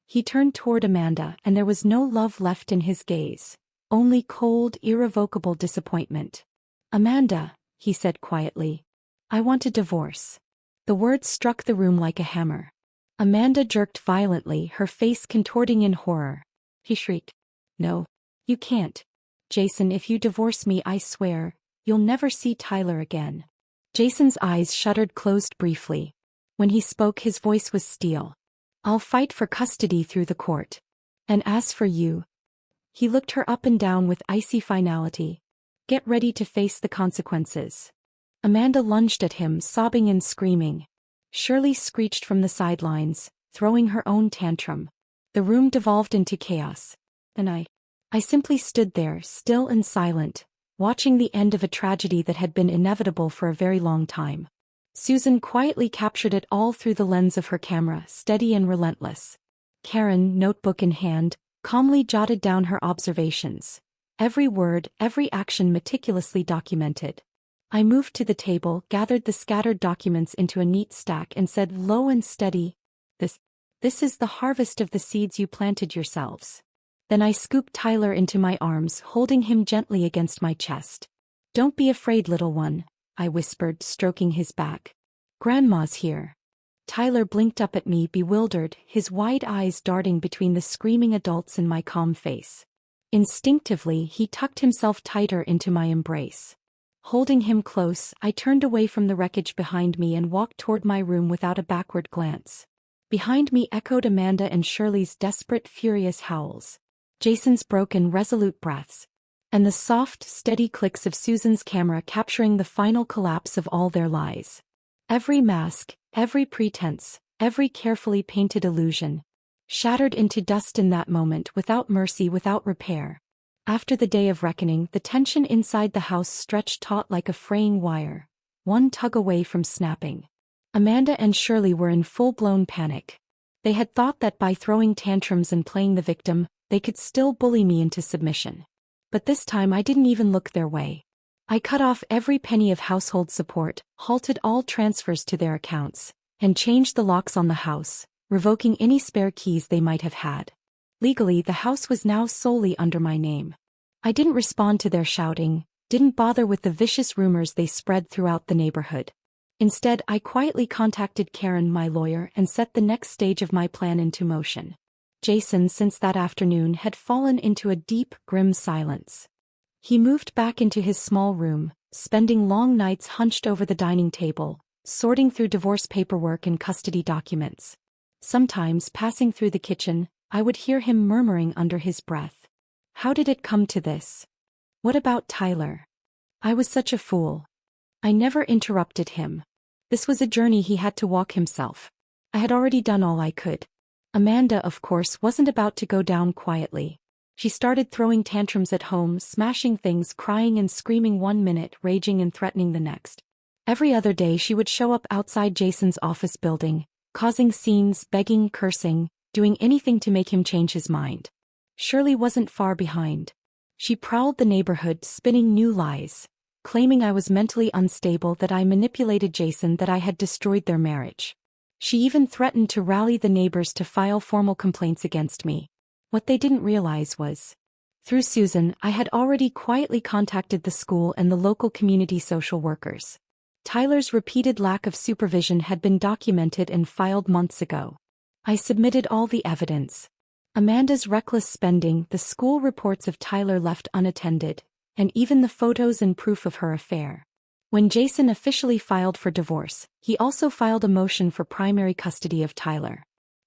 Speaker 1: He turned toward Amanda and there was no love left in his gaze, only cold, irrevocable disappointment. "Amanda," he said quietly, "I want a divorce." The words struck the room like a hammer. Amanda jerked violently, her face contorting in horror. He shrieked, "No, you can't. Jason, if you divorce me, I swear, you'll never see Tyler again." Jason's eyes shuttered closed briefly. When he spoke, his voice was steel. "I'll fight for custody through the court. And as for you," he looked her up and down with icy finality, "get ready to face the consequences." Amanda lunged at him, sobbing and screaming. Shirley screeched from the sidelines, throwing her own tantrum. The room devolved into chaos. And I simply stood there, still and silent, watching the end of a tragedy that had been inevitable for a very long time. Susan quietly captured it all through the lens of her camera, steady and relentless. Karen, notebook in hand, calmly jotted down her observations. Every word, every action meticulously documented. I moved to the table, gathered the scattered documents into a neat stack and said low and steady, This is the harvest of the seeds you planted yourselves." Then I scooped Tyler into my arms, holding him gently against my chest. "Don't be afraid, little one," I whispered, stroking his back. "Grandma's here." Tyler blinked up at me, bewildered, his wide eyes darting between the screaming adults and my calm face. Instinctively, he tucked himself tighter into my embrace. Holding him close, I turned away from the wreckage behind me and walked toward my room without a backward glance. Behind me echoed Amanda and Shirley's desperate, furious howls, Jason's broken, resolute breaths, and the soft, steady clicks of Susan's camera capturing the final collapse of all their lies. Every mask, every pretense, every carefully painted illusion, shattered into dust in that moment, without mercy, without repair. After the day of reckoning, the tension inside the house stretched taut like a fraying wire, one tug away from snapping. Amanda and Shirley were in full-blown panic. They had thought that by throwing tantrums and playing the victim, they could still bully me into submission. But this time I didn't even look their way. I cut off every penny of household support, halted all transfers to their accounts, and changed the locks on the house, revoking any spare keys they might have had. Legally, the house was now solely under my name. I didn't respond to their shouting, didn't bother with the vicious rumors they spread throughout the neighborhood. Instead, I quietly contacted Karen, my lawyer, and set the next stage of my plan into motion. Jason, since that afternoon, had fallen into a deep, grim silence. He moved back into his small room, spending long nights hunched over the dining table, sorting through divorce paperwork and custody documents. Sometimes, passing through the kitchen, I would hear him murmuring under his breath, "How did it come to this? What about Tyler?" I was such a fool. I never interrupted him. This was a journey he had to walk himself. I had already done all I could. Amanda, of course, wasn't about to go down quietly. She started throwing tantrums at home, smashing things, crying and screaming one minute, raging and threatening the next. Every other day she would show up outside Jason's office building, causing scenes, begging, cursing, doing anything to make him change his mind. Shirley wasn't far behind. She prowled the neighborhood, spinning new lies, claiming I was mentally unstable, that I manipulated Jason, that I had destroyed their marriage. She even threatened to rally the neighbors to file formal complaints against me. What they didn't realize was, through Susan, I had already quietly contacted the school and the local community social workers. Tyler's repeated lack of supervision had been documented and filed months ago. I submitted all the evidence. Amanda's reckless spending, the school reports of Tyler left unattended, and even the photos and proof of her affair. When Jason officially filed for divorce, he also filed a motion for primary custody of Tyler.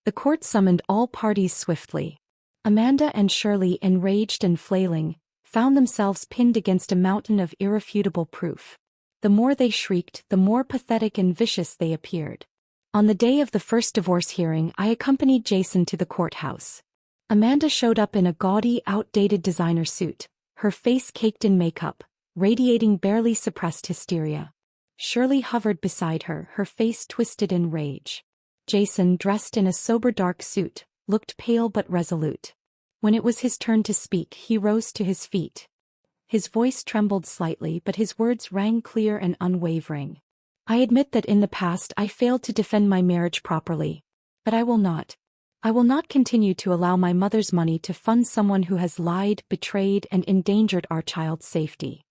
Speaker 1: The court summoned all parties swiftly. Amanda and Shirley, enraged and flailing, found themselves pinned against a mountain of irrefutable proof. The more they shrieked, the more pathetic and vicious they appeared. On the day of the first divorce hearing, I accompanied Jason to the courthouse. Amanda showed up in a gaudy, outdated designer suit, her face caked in makeup, radiating barely suppressed hysteria. Shirley hovered beside her, her face twisted in rage. Jason, dressed in a sober dark suit, looked pale but resolute. When it was his turn to speak, he rose to his feet. His voice trembled slightly, but his words rang clear and unwavering. I admit that in the past I failed to defend my marriage properly. But I will not. I will not continue to allow my mother's money to fund someone who has lied, betrayed, and endangered our child's safety.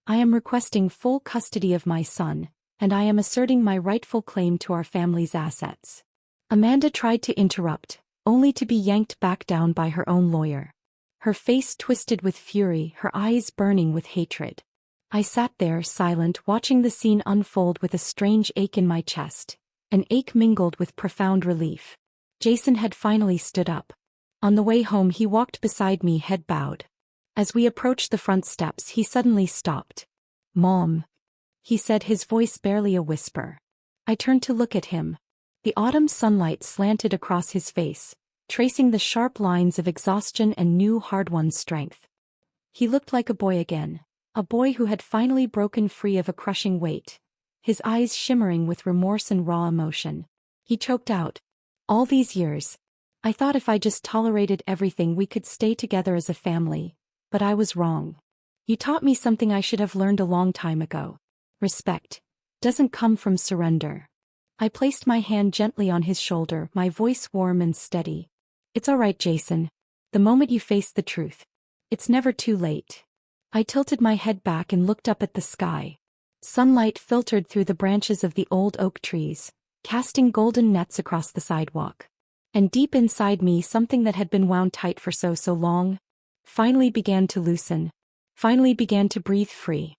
Speaker 1: I am requesting full custody of my son, and I am asserting my rightful claim to our family's assets. Amanda tried to interrupt, only to be yanked back down by her own lawyer. Her face twisted with fury, her eyes burning with hatred. I sat there, silent, watching the scene unfold with a strange ache in my chest, an ache mingled with profound relief. Jason had finally stood up. On the way home he walked beside me, head bowed. As we approached the front steps he suddenly stopped. "Mom," he said, his voice barely a whisper. I turned to look at him. The autumn sunlight slanted across his face, tracing the sharp lines of exhaustion and new hard-won strength. He looked like a boy again, a boy who had finally broken free of a crushing weight, his eyes shimmering with remorse and raw emotion. He choked out, "All these years, I thought if I just tolerated everything we could stay together as a family, but I was wrong. You taught me something I should have learned a long time ago. Respect doesn't come from surrender." I placed my hand gently on his shoulder, my voice warm and steady. "It's all right, Jason. The moment you face the truth, it's never too late." I tilted my head back and looked up at the sky. Sunlight filtered through the branches of the old oak trees, casting golden nets across the sidewalk. And deep inside me, something that had been wound tight for so long, finally began to loosen, finally began to breathe free.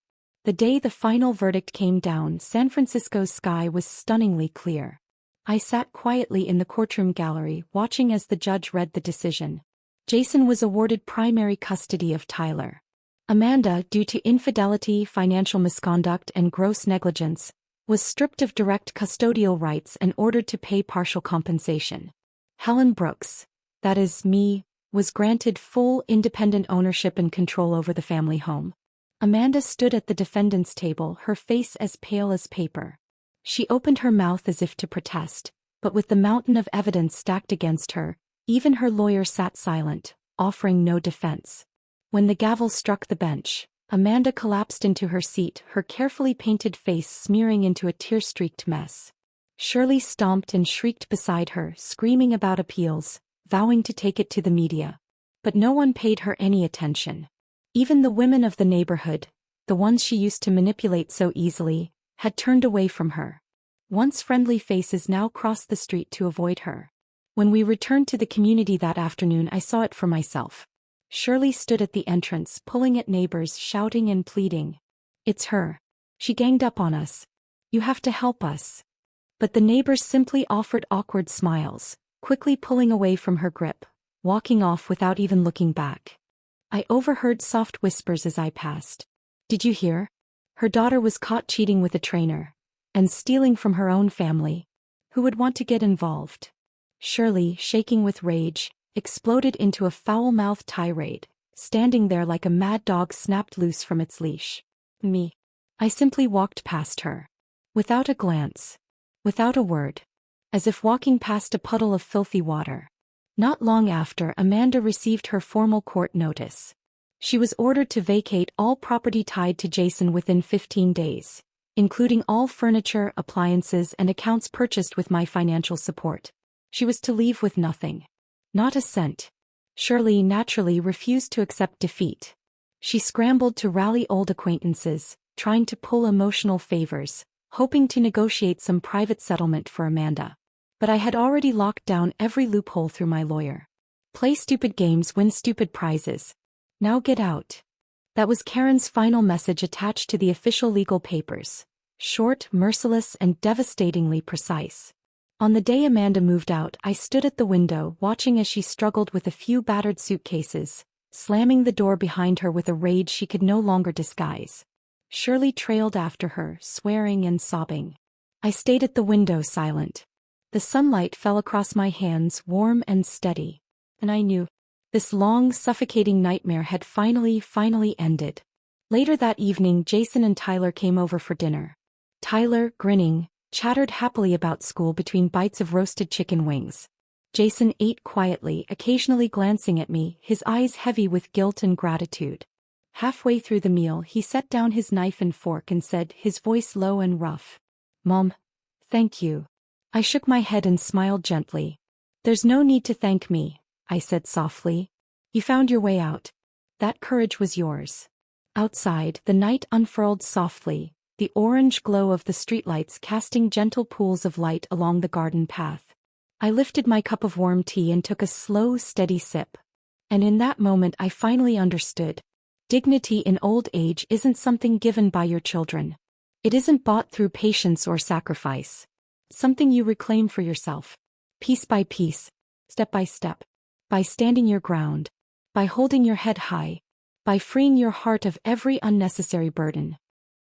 Speaker 1: The day the final verdict came down, San Francisco's sky was stunningly clear. I sat quietly in the courtroom gallery, watching as the judge read the decision. Jason was awarded primary custody of Tyler. Amanda, due to infidelity, financial misconduct, and gross negligence, was stripped of direct custodial rights and ordered to pay partial compensation. Helen Brooks, that is, me, was granted full independent ownership and control over the family home. Amanda stood at the defendant's table, her face as pale as paper. She opened her mouth as if to protest, but with the mountain of evidence stacked against her, even her lawyer sat silent, offering no defense. When the gavel struck the bench, Amanda collapsed into her seat, her carefully painted face smearing into a tear-streaked mess. Shirley stomped and shrieked beside her, screaming about appeals, vowing to take it to the media. But no one paid her any attention. Even the women of the neighborhood, the ones she used to manipulate so easily, had turned away from her. Once friendly faces now crossed the street to avoid her. When we returned to the community that afternoon, I saw it for myself. Shirley stood at the entrance, pulling at neighbors, shouting and pleading. "It's her. She ganged up on us. You have to help us." But the neighbors simply offered awkward smiles, quickly pulling away from her grip, walking off without even looking back. I overheard soft whispers as I passed. "Did you hear? Her daughter was caught cheating with a trainer, and stealing from her own family. Who would want to get involved?" Shirley, shaking with rage, exploded into a foul-mouthed tirade, standing there like a mad dog snapped loose from its leash. Me. I simply walked past her. Without a glance. Without a word. As if walking past a puddle of filthy water. Not long after, Amanda received her formal court notice. She was ordered to vacate all property tied to Jason within 15 days, including all furniture, appliances, and accounts purchased with my financial support. She was to leave with nothing. Not a cent. Shirley naturally refused to accept defeat. She scrambled to rally old acquaintances, trying to pull emotional favors, hoping to negotiate some private settlement for Amanda. But I had already locked down every loophole through my lawyer. Play stupid games, win stupid prizes. Now get out. That was Karen's final message attached to the official legal papers. Short, merciless, and devastatingly precise. On the day Amanda moved out, I stood at the window, watching as she struggled with a few battered suitcases, slamming the door behind her with a rage she could no longer disguise. Shirley trailed after her, swearing and sobbing. I stayed at the window, silent. The sunlight fell across my hands, warm and steady. And I knew this long, suffocating nightmare had finally ended. Later that evening, Jason and Tyler came over for dinner. Tyler, grinning, chattered happily about school between bites of roasted chicken wings. Jason ate quietly, occasionally glancing at me, his eyes heavy with guilt and gratitude. Halfway through the meal he set down his knife and fork and said, his voice low and rough, "Mom, thank you." I shook my head and smiled gently. "There's no need to thank me," I said softly. "You found your way out. That courage was yours." Outside, the night unfurled softly, the orange glow of the streetlights casting gentle pools of light along the garden path. I lifted my cup of warm tea and took a slow, steady sip. And in that moment I finally understood. Dignity in old age isn't something given by your children. It isn't bought through patience or sacrifice. Something you reclaim for yourself. Piece by piece, step by step. By standing your ground. By holding your head high. By freeing your heart of every unnecessary burden.